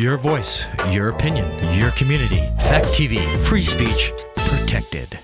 Your voice, your opinion, your community. Fact TV, free speech, protected.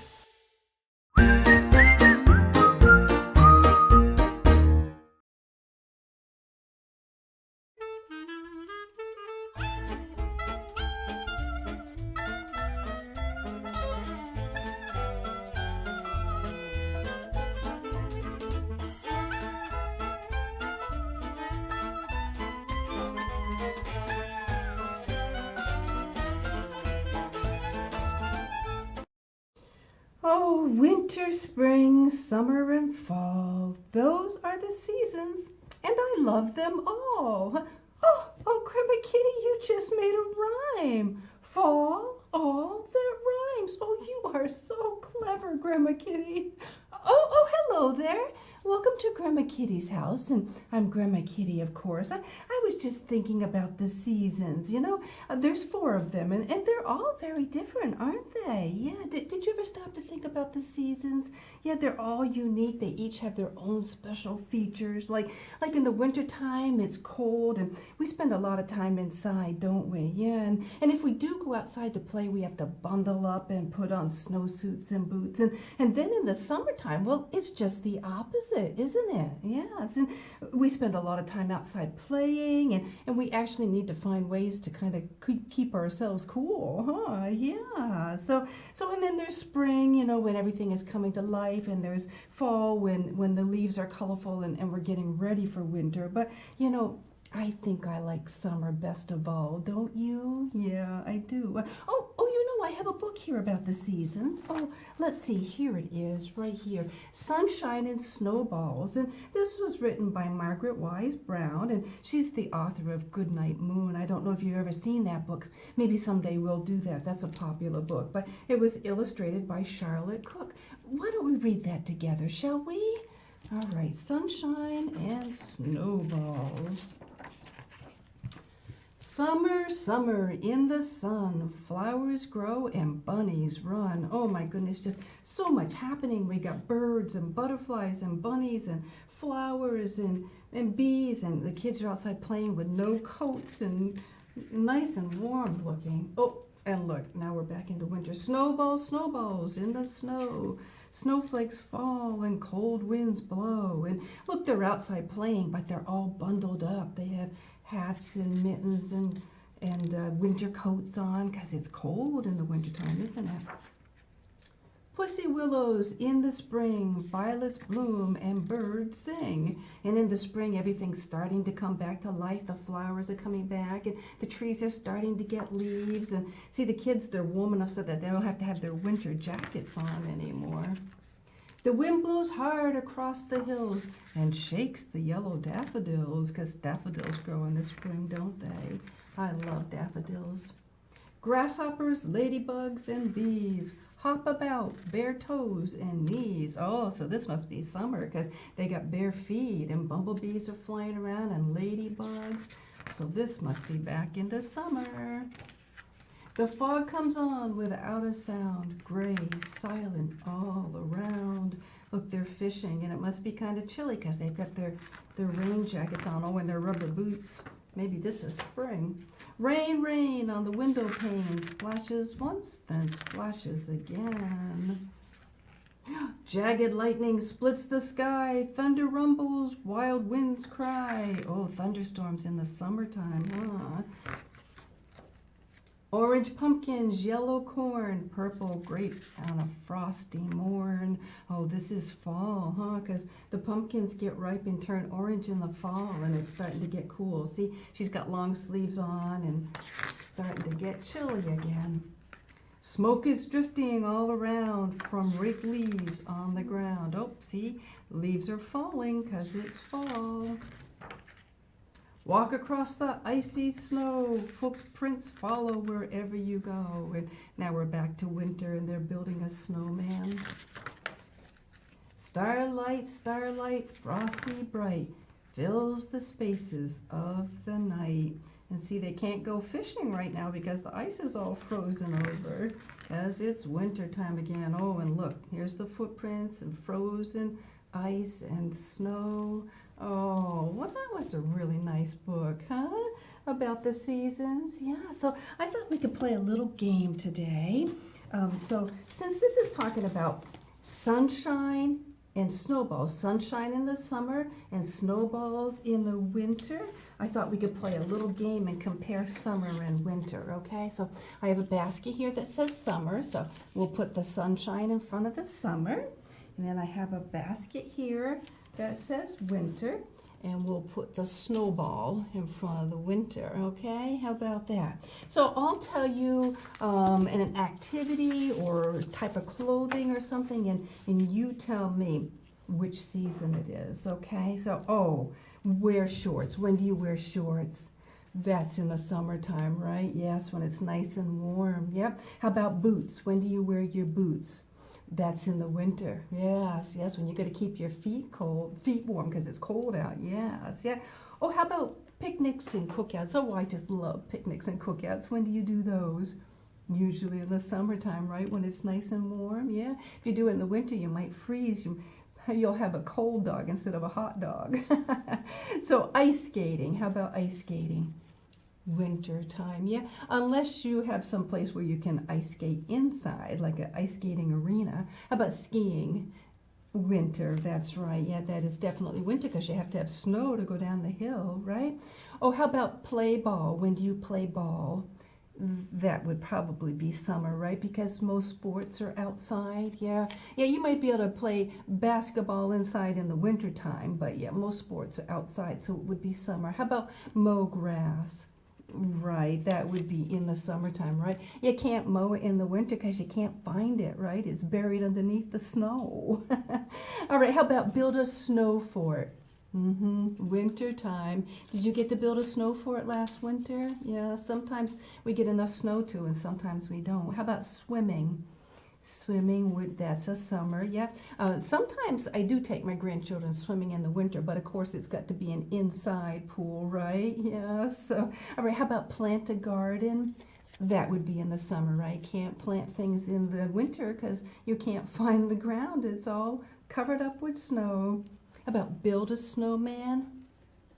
Oh, winter, spring, summer, and fall. Those are the seasons, and I love them all. Oh, Grandma Kitty, you just made a rhyme. Fall, all that rhymes. Oh, you are so clever, Grandma Kitty. Oh, hello there. Welcome to Grandma Kitty's house, and I'm Grandma Kitty, of course. I was just thinking about the seasons, there's 4 of them, and they're all very different, aren't they? Yeah, did you ever stop to think about the seasons? Yeah, they're all unique. They each have their own special features. Like in the wintertime, it's cold, and we spend a lot of time inside, don't we? Yeah, and if we do go outside to play, we have to bundle up and put on snowsuits and boots, and then in the summertime, well, it's just the opposite, isn't it? Yes, and we spend a lot of time outside playing, and we actually need to find ways to kind of keep ourselves cool, huh? Yeah. So and then there's spring, when everything is coming to life, and there's fall when the leaves are colorful and we're getting ready for winter. But I think I like summer best of all, don't you? Yeah, I do. I have a book here about the seasons. Oh, let's see, here it is, right here. Sunshine and Snowballs. And this was written by Margaret Wise Brown, and she's the author of Goodnight Moon. I don't know if you've ever seen that book. Maybe someday we'll do that. That's a popular book. But it was illustrated by Charlotte Cook. Why don't we read that together, shall we? All right, Sunshine and Snowballs. Summer, summer, in the sun, flowers grow and bunnies run. Oh my goodness, just so much happening. We got birds and butterflies and bunnies and flowers and bees, and the kids are outside playing with no coats and nice and warm looking. Oh, and look, now we're back into winter. Snowballs, snowballs in the snow. Snowflakes fall and cold winds blow. And look, they're outside playing, but they're all bundled up. They have hats and mittens and winter coats on, because it's cold in the wintertime, isn't it? Pussy willows in the spring, violets bloom and birds sing. And in the spring, everything's starting to come back to life. The flowers are coming back, and the trees are starting to get leaves. And see, the kids, they're warm enough so that they don't have to have their winter jackets on anymore. The wind blows hard across the hills and shakes the yellow daffodils, because daffodils grow in the spring, don't they? I love daffodils. Grasshoppers, ladybugs, and bees hop about, bare toes and knees. Oh, so this must be summer, because they got bare feet, and bumblebees are flying around, and ladybugs. So this must be back into summer. The fog comes on without a sound, gray, silent all around. Look, they're fishing, and it must be kind of chilly because they've got their rain jackets on, and their rubber boots. Maybe this is spring. Rain, rain on the window pane, splashes once, then splashes again. Jagged lightning splits the sky, thunder rumbles, wild winds cry. Oh, thunderstorms in the summertime, huh? Orange pumpkins, yellow corn, purple grapes on a frosty morn. Oh, this is fall, huh? Because the pumpkins get ripe and turn orange in the fall, and it's starting to get cool. See, she's got long sleeves on, and it's starting to get chilly again. Smoke is drifting all around from raked leaves on the ground. Oh, see, leaves are falling because it's fall. Walk across the icy snow, footprints follow wherever you go. And now we're back to winter, and they're building a snowman. Starlight, starlight, frosty bright, fills the spaces of the night. And see, they can't go fishing right now because the ice is all frozen over, as it's winter time again. Oh, and look, here's the footprints and frozen ice and snow. Oh, well, that was a really nice book, huh? about the seasons. Yeah, so I thought we could play a little game today. So since this is talking about sunshine and snowballs, sunshine in the summer and snowballs in the winter, I thought we could play a little game and compare summer and winter, okay? So I have a basket here that says summer, so we'll put the sunshine in front of the summer. And then I have a basket here that says winter, and we'll put the snowball in front of the winter, okay? How about that? So I'll tell you an activity or type of clothing or something, and you tell me which season it is, okay? So, wear shorts. When do you wear shorts? That's in the summertime, right? Yes, when it's nice and warm. Yep. How about boots? When do you wear your boots? That's in the winter. Yes, when you got to keep your feet warm because it's cold out. Yes, yeah. Oh, how about picnics and cookouts? Oh, I just love picnics and cookouts. When do you do those? Usually in the summertime, right? When it's nice and warm. Yeah. If you do it in the winter, you might freeze. You'll have a cold dog instead of a hot dog. So ice skating. How about ice skating? Winter time, yeah. Unless you have some place where you can ice skate inside, like an ice skating arena. How about skiing? Winter, that's right. Yeah, that is definitely winter because you have to have snow to go down the hill, right? Oh, how about play ball? When do you play ball? That would probably be summer, right? Because most sports are outside, yeah. Yeah, you might be able to play basketball inside in the winter time, but yeah, most sports are outside, so it would be summer. How about mow grass? Right, that would be in the summertime, right? You can't mow it in the winter because you can't find it, right? It's buried underneath the snow. All right, how about build a snow fort? Winter time. Did you get to build a snow fort last winter? Yeah, sometimes we get enough snow too, and sometimes we don't. How about swimming? That's a summer, yeah. Sometimes I do take my grandchildren swimming in the winter, but of course it's got to be an inside pool, right? Yeah, so, all right, how about plant a garden? That would be in the summer, right? Can't plant things in the winter because you can't find the ground. It's all covered up with snow. How about build a snowman?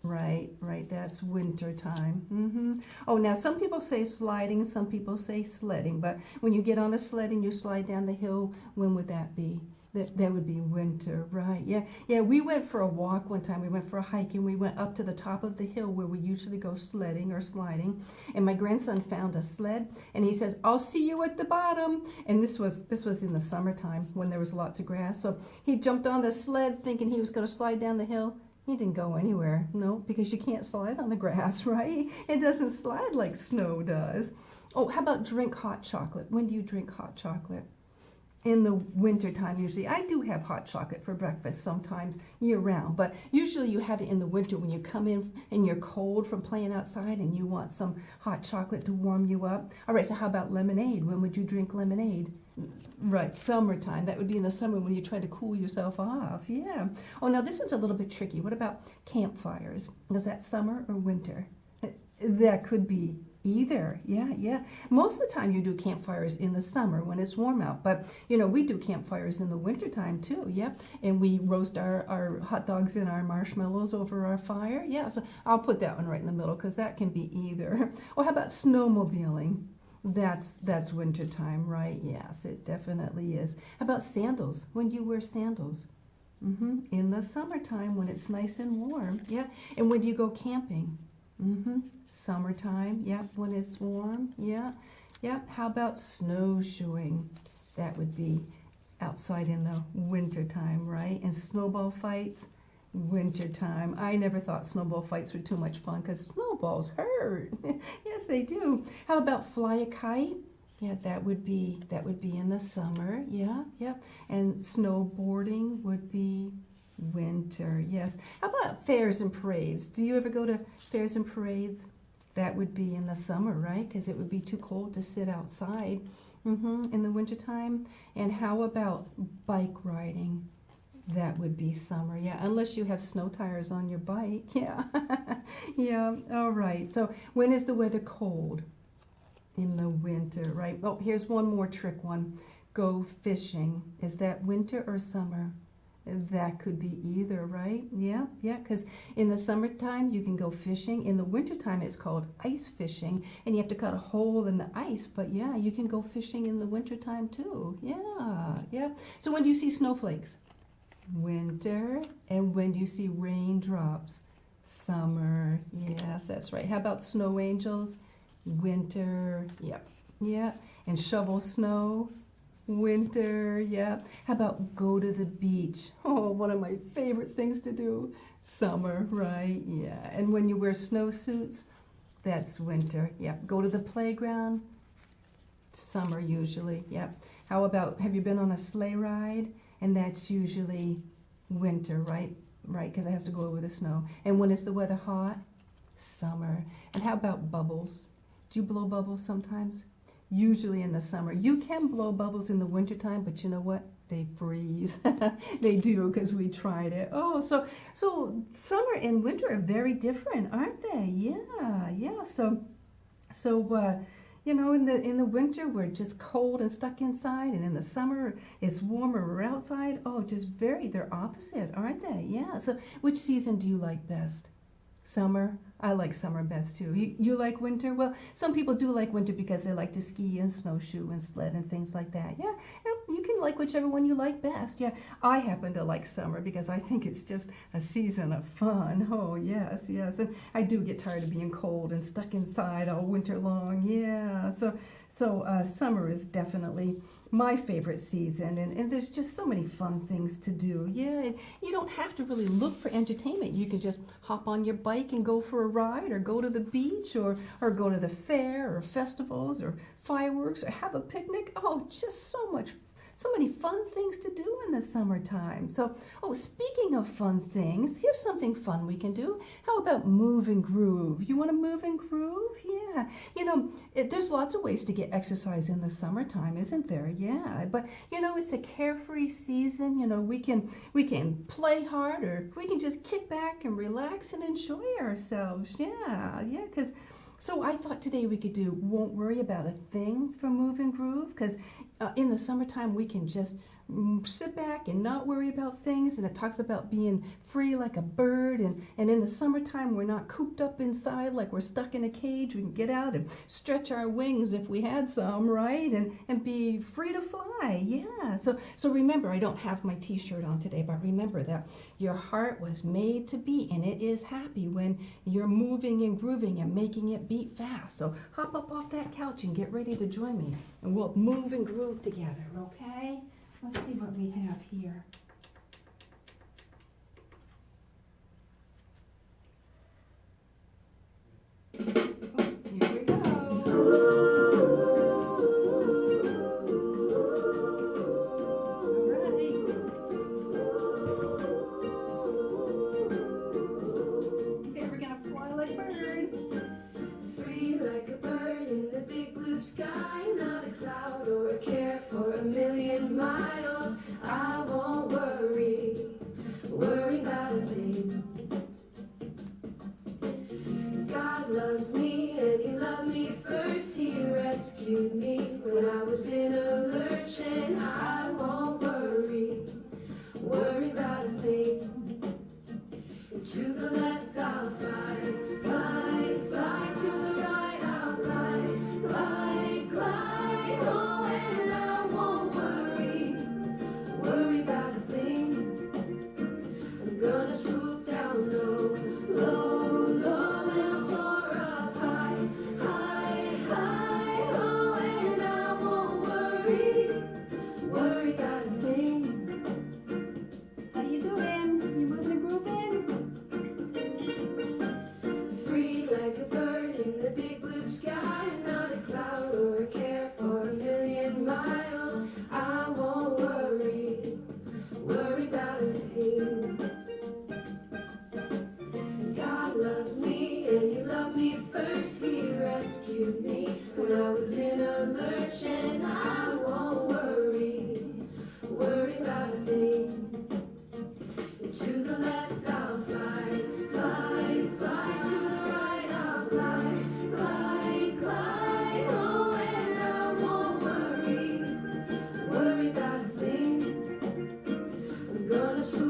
Right, that's winter time. Oh, now some people say sliding, some people say sledding, but when you get on a sled and you slide down the hill, when would that be? That would be winter, right? Yeah, we went for a walk one time. We went for a hike and we went up to the top of the hill where we usually go sledding or sliding. And my grandson found a sled and he says, "I'll see you at the bottom." And this was in the summertime when there was lots of grass. So he jumped on the sled thinking he was going to slide down the hill. He didn't go anywhere, no, because you can't slide on the grass, right? It doesn't slide like snow does. Oh, how about drink hot chocolate? When do you drink hot chocolate? In the winter time, usually. I do have hot chocolate for breakfast sometimes year round, but usually you have it in the winter when you come in and you're cold from playing outside and you want some hot chocolate to warm you up. All right, so how about lemonade? When would you drink lemonade? Right, summertime. That would be in the summer when you try to cool yourself off. Yeah. Oh, now this one's a little bit tricky. What about campfires? Is that summer or winter? That could be either. Yeah. Most of the time you do campfires in the summer when it's warm out, but we do campfires in the wintertime too. Yeah. And we roast our hot dogs and our marshmallows over our fire. Yeah, so I'll put that one right in the middle because that can be either. Or how about snowmobiling? That's wintertime, right? Yes, it definitely is. How about sandals? When do you wear sandals? In the summertime when it's nice and warm. Yeah. And when do you go camping? Summertime. Yeah. When it's warm. Yeah. How about snowshoeing? That would be outside in the wintertime, right? And snowball fights? Wintertime. I never thought snowball fights were too much fun because snowballs hurt. Yes, they do. How about fly a kite? Yeah, that would be in the summer. Yeah. And snowboarding would be winter. Yes. How about fairs and parades? Do you ever go to fairs and parades? That would be in the summer, right? Because it would be too cold to sit outside in the wintertime. And how about bike riding? That would be summer, yeah, unless you have snow tires on your bike, yeah. Yeah, all right. So when is the weather cold? In the winter, right? Oh, here's one more trick one. Go fishing. Is that winter or summer? That could be either, right? Yeah, yeah, because in the summertime you can go fishing. In the wintertime it's called ice fishing, and you have to cut a hole in the ice, but yeah, you can go fishing in the wintertime too. Yeah, yeah. So when do you see snowflakes? Winter. And when do you see raindrops? Summer. Yes, that's right. How about snow angels? Winter. Yep. Yeah. And shovel snow? Winter. Yeah. How about go to the beach? Oh, one of my favorite things to do. Summer, right? Yeah. And when you wear snowsuits? That's winter. Yep. Go to the playground? Summer usually. Yep. How about, have you been on a sleigh ride? And that's usually winter, right? Right, because it has to go over the snow. And when is the weather hot? Summer. And how about bubbles? Do you blow bubbles sometimes? Usually in the summer. You can blow bubbles in the wintertime, but you know what? They freeze. They do, because we tried it. Oh, so summer and winter are very different, aren't they? Yeah, yeah. So you know, in the winter we're just cold and stuck inside, and in the summer it's warmer, we're outside. Oh, they're opposite, aren't they? Yeah. So which season do you like best? Summer? I like summer best too. You like winter? Well, some people do like winter because they like to ski and snowshoe and sled and things like that. Yeah, you can like whichever one you like best. Yeah, I happen to like summer because I think it's just a season of fun. Oh, yes, yes. And I do get tired of being cold and stuck inside all winter long. Yeah, so summer is definitely my favorite season, and there's just so many fun things to do. Yeah, and you don't have to really look for entertainment. You can just hop on your bike and go for a ride, or go to the beach, or go to the fair, or festivals, or fireworks, or have a picnic. Oh, just so many fun things to do in the summertime. So, speaking of fun things, here's something fun we can do. How about move and groove? You want to move and groove? Yeah. You know, there's lots of ways to get exercise in the summertime, isn't there? Yeah. But, you know, it's a carefree season. You know, we can play hard, or we can just kick back and relax and enjoy ourselves. Yeah, yeah, because... So I thought today we could do Won't Worry About a Thing for Move and Groove, because in the summertime we can just sit back and not worry about things, and it talks about being free like a bird, and in the summertime we're not cooped up inside like we're stuck in a cage. We can get out and stretch our wings if we had some, right? And be free to fly. Yeah. So remember, I don't have my t-shirt on today, but remember that your heart was made to beat, and it is happy when you're moving and grooving and making it beat fast. So hop up off that couch and get ready to join me, and we'll move and groove together, okay? Let's see what we have here. Oh, here we go. All right. Okay, we're gonna fly like a bird. Free like a bird in the big blue sky, not a cloud or a care for a million miles. I won't worry about a thing. God loves me and He loved me first. He rescued me when I was in a lurch, and I won't worry about a thing. To the left I'll fly, fly, fly. To the right I'll glide, glide, glide. Oh, and I won't worry about a thing. I'm gonna swoop down low, low, low, and I'll soar up high, high, high. Oh, and I won't worry about a thing. How you doing? You moving and grooving? Free like a bird in the big blue sky, not a cloud or a care for a million miles. I won't worry about a thing. God loves me and He loved me first. He rescued me when I was in a lurch, and I won't worry about a thing. To the left I'll fly, fly, fly. To the right I'll glide, glide, glide. Oh, and I won't worry about a thing. I'm gonna swoop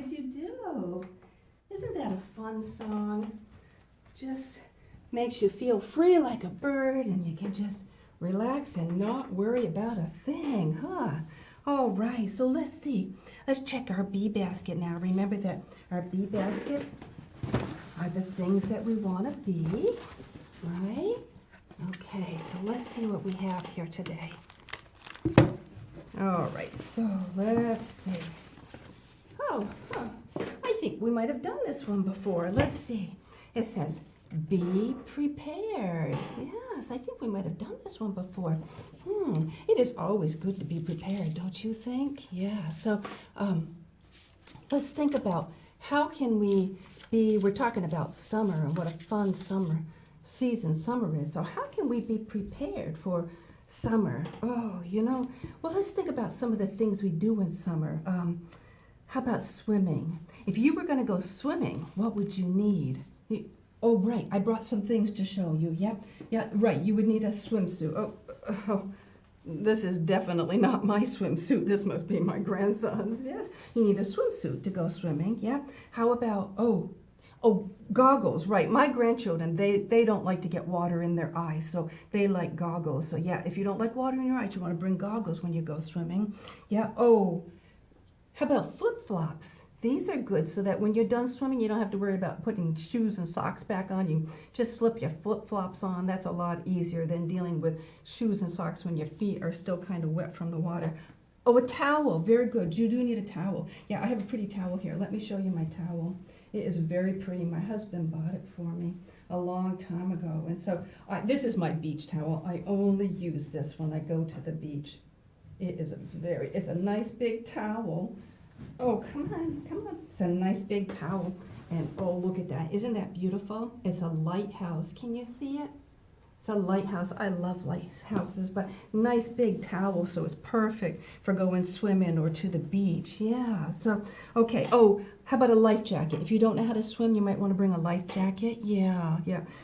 did you do? Isn't that a fun song? Just makes you feel free like a bird, and you can just relax and not worry about a thing, huh? All right, so let's see. Let's check our bee basket now. Remember that our bee basket are the things that we want to be, right? Okay, so let's see what we have here today. All right, so let's see. I think we might have done this one before. Let's see. It says, be prepared. Yes, I think we might have done this one before. It is always good to be prepared, don't you think? Yeah, so let's think about how can we be, we're talking about summer and what a fun summer is. So how can we be prepared for summer? Oh, well, let's think about some of the things we do in summer. How about swimming? If you were going to go swimming, what would you need? Oh, right, I brought some things to show you. Yeah, right, you would need a swimsuit. Oh, this is definitely not my swimsuit. This must be my grandson's. Yes, you need a swimsuit to go swimming. Yeah, how about, goggles, right. My grandchildren, they don't like to get water in their eyes, so they like goggles. So yeah, if you don't like water in your eyes, you want to bring goggles when you go swimming. Yeah, how about flip-flops? These are good so that when you're done swimming, you don't have to worry about putting shoes and socks back on. You just slip your flip-flops on. That's a lot easier than dealing with shoes and socks when your feet are still kind of wet from the water. Oh, a towel. Very good. You do need a towel. Yeah, I have a pretty towel here. Let me show you my towel. It is very pretty. My husband bought it for me a long time ago. And so this is my beach towel. I only use this when I go to the beach. It's a nice big towel. Oh, come on. It's a nice big towel. And oh, look at that. Isn't that beautiful? It's a lighthouse. Can you see it? It's a lighthouse. I love lighthouses, but nice big towel, so it's perfect for going swimming or to the beach. Yeah, so, okay. Oh, how about a life jacket? If you don't know how to swim, you might want to bring a life jacket. Yeah.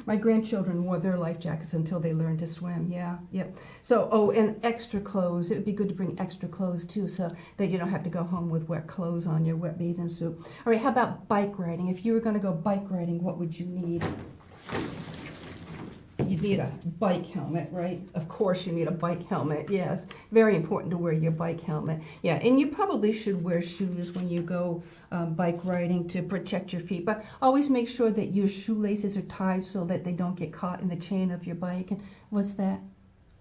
My grandchildren wore their life jackets until they learned to swim. Yeah, yep. So, and extra clothes. It would be good to bring extra clothes, too, so that you don't have to go home with wet clothes on your wet bathing suit. All right, how about bike riding? If you were going to go bike riding, what would you need? You'd need a bike helmet, right? Of course you need a bike helmet, yes. Very important to wear your bike helmet. Yeah, and you probably should wear shoes when you go bike riding to protect your feet. But always make sure that your shoelaces are tied so that they don't get caught in the chain of your bike. And what's that?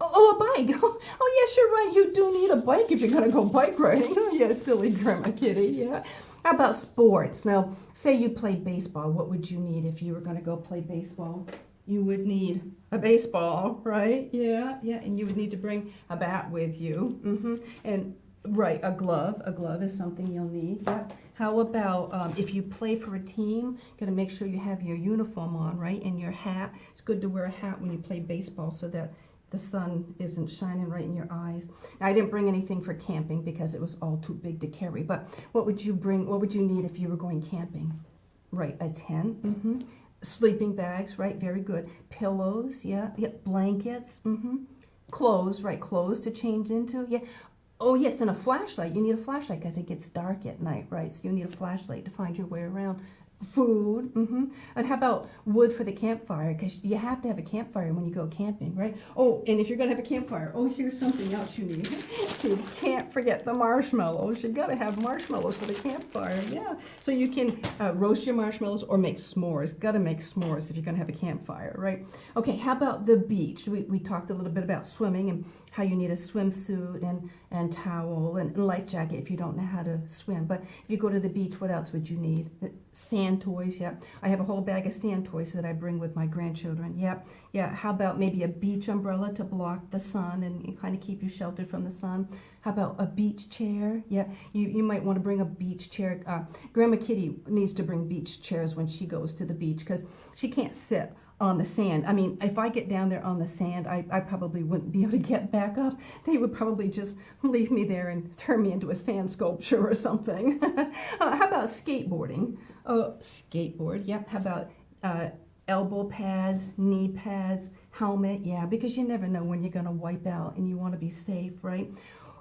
Oh, a bike. Oh, yes, you're right. You do need a bike if you're going to go bike riding. Oh, yeah, silly Grandma Kitty, yeah. How about sports? Now, say you play baseball. What would you need if you were going to go play baseball? You would need a baseball, right? Yeah, and you would need to bring a bat with you. And right, a glove. A glove is something you'll need. Yeah. How about if you play for a team, got to make sure you have your uniform on, right? And your hat. It's good to wear a hat when you play baseball so that the sun isn't shining right in your eyes. Now, I didn't bring anything for camping because it was all too big to carry. But what would you bring? What would you need if you were going camping? Right, a tent. Sleeping bags, right? Very good. Pillows, yeah. Blankets, Clothes, right? Clothes to change into, yeah. Oh, yes, and a flashlight. You need a flashlight because it gets dark at night, right? So you need a flashlight to find your way around. Food, And how about wood for the campfire? Because you have to have a campfire when you go camping, right? Oh, and if you're going to have a campfire, here's something else you need. You can't forget the marshmallows. You got to have marshmallows for the campfire, yeah. So you can roast your marshmallows or make s'mores. Got to make s'mores if you're going to have a campfire, right? Okay, how about the beach? We talked a little bit about swimming and how you need a swimsuit and towel and life jacket if you don't know how to swim. But if you go to the beach, what else would you need? Sand toys, yeah. I have a whole bag of sand toys that I bring with my grandchildren, yep. Yeah, how about maybe a beach umbrella to block the sun and kind of keep you sheltered from the sun? How about a beach chair? Yeah, you might want to bring a beach chair. Grandma Kitty needs to bring beach chairs when she goes to the beach because she can't sit on the sand. I mean, if I get down there on the sand, I probably wouldn't be able to get back up. They would probably just leave me there and turn me into a sand sculpture or something. How about skateboarding? Skateboard, yeah. How about elbow pads, knee pads, helmet? Yeah, because you never know when you're going to wipe out and you want to be safe, right?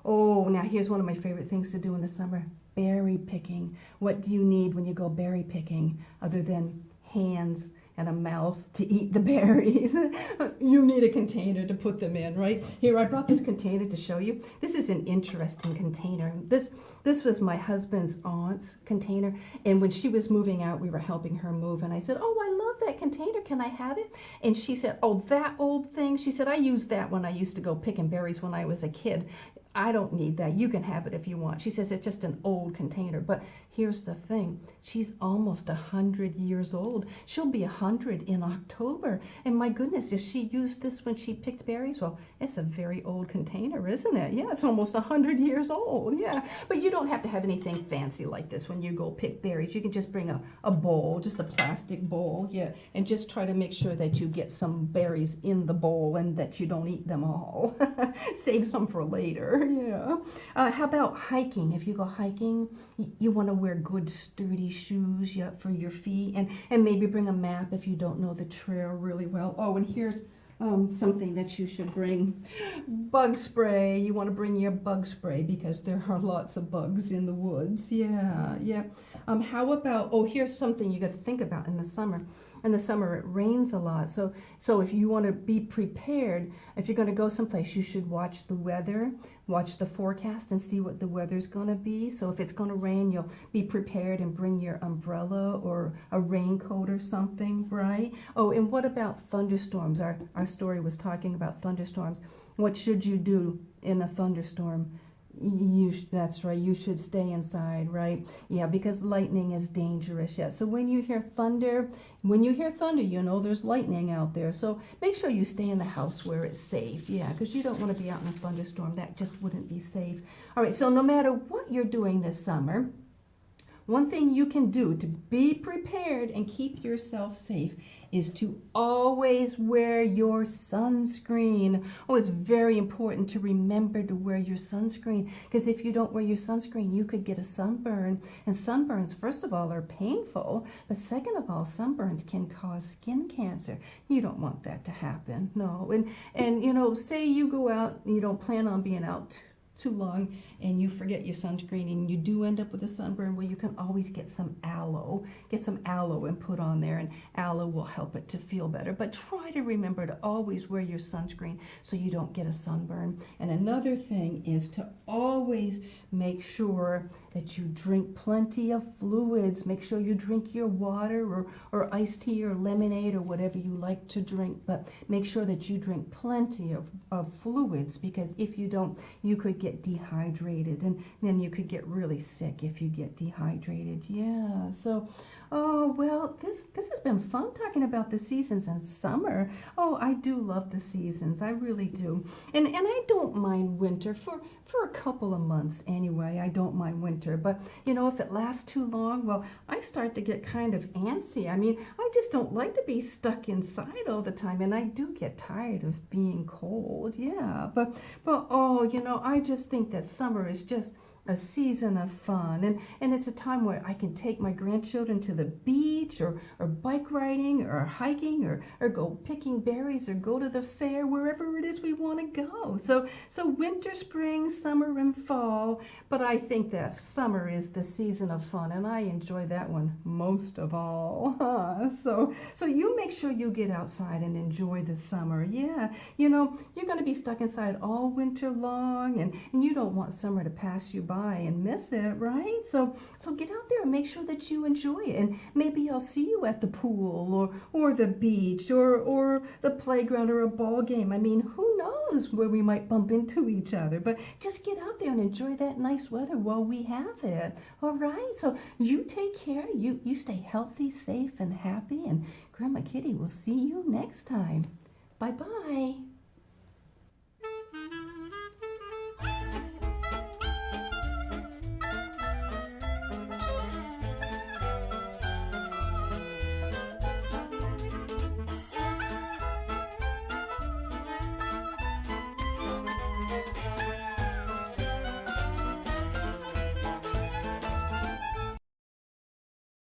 Oh, now here's one of my favorite things to do in the summer. berry picking. What do you need when you go berry picking other than hands and a mouth to eat the berries? You need a container to put them in, right? Here, I brought this container to show you. This is an interesting container. This was my husband's aunt's container, and when she was moving out, we were helping her move, and I said, oh, I love that container. Can I have it? And she said, oh, that old thing. She said, I used that when I used to go picking berries when I was a kid. I don't need that. You can have it if you want. She says it's just an old container. But here's the thing. She's almost 100 years old. She'll be 100 in October. And my goodness, if she used this when she picked berries, well, it's a very old container, isn't it? Yeah, it's almost 100 years old. Yeah. But you don't have to have anything fancy like this when you go pick berries. You can just bring a bowl, just a plastic bowl. Yeah. And just try to make sure that you get some berries in the bowl and that you don't eat them all. Save some for later. Yeah. How about hiking? If you go hiking, you want to wear good sturdy shoes, yeah, for your feet, and maybe bring a map if you don't know the trail really well. Oh, and here's something that you should bring. Bug spray. You want to bring your bug spray because there are lots of bugs in the woods. Yeah, yeah. How about, oh, here's something you got to think about in the summer. In the summer, it rains a lot. So if you want to be prepared, if you're going to go someplace, you should watch the weather, watch the forecast and see what the weather's going to be. So if it's going to rain, you'll be prepared and bring your umbrella or a raincoat or something, right? Oh, and what about thunderstorms? Our story was talking about thunderstorms. What should you do in a thunderstorm? That's right, you should stay inside, right? Yeah, because lightning is dangerous. Yeah, so when you hear thunder, you know there's lightning out there. So make sure you stay in the house where it's safe. Yeah, because you don't want to be out in a thunderstorm. That just wouldn't be safe. All right, so no matter what you're doing this summer, one thing you can do to be prepared and keep yourself safe is to always wear your sunscreen. Oh, it's very important to remember to wear your sunscreen, because if you don't wear your sunscreen, you could get a sunburn. And sunburns, first of all, are painful, but second of all, sunburns can cause skin cancer. You don't want that to happen, no. And you know, say you go out and you don't plan on being out too long and you forget your sunscreen and you do end up with a sunburn, well, you can always get some aloe and put on there, and aloe will help it to feel better. But try to remember to always wear your sunscreen so you don't get a sunburn. And another thing is to always make sure that you drink plenty of fluids. Make sure you drink your water or iced tea or lemonade or whatever you like to drink, but make sure that you drink plenty of fluids, because if you don't, you could get dehydrated, and then you could get really sick if you get dehydrated. Yeah, so, oh, well, this has been fun talking about the seasons in summer. Oh, I do love the seasons, I really do. And I don't mind winter for a couple of months anyway. I don't mind winter, but you know, if it lasts too long, well, I start to get kind of antsy. I mean, I just don't like to be stuck inside all the time, and I do get tired of being cold. Yeah, but oh, you know, I just think that summer is just a season of fun, and it's a time where I can take my grandchildren to the beach or bike riding or hiking or go picking berries or go to the fair, wherever it is we want to go. So winter, spring, summer, and fall, but I think that summer is the season of fun, and I enjoy that one most of all. So you make sure you get outside and enjoy the summer. Yeah, you know, you're going to be stuck inside all winter long, and you don't want summer to pass you by and miss it, right? So get out there and make sure that you enjoy it, and maybe I'll see you at the pool or the beach or the playground or a ball game. I mean, who knows where we might bump into each other, but just get out there and enjoy that nice weather while we have it. All right, so you take care, you stay healthy, safe, and happy, and Grandma Kitty will see you next time. Bye-bye.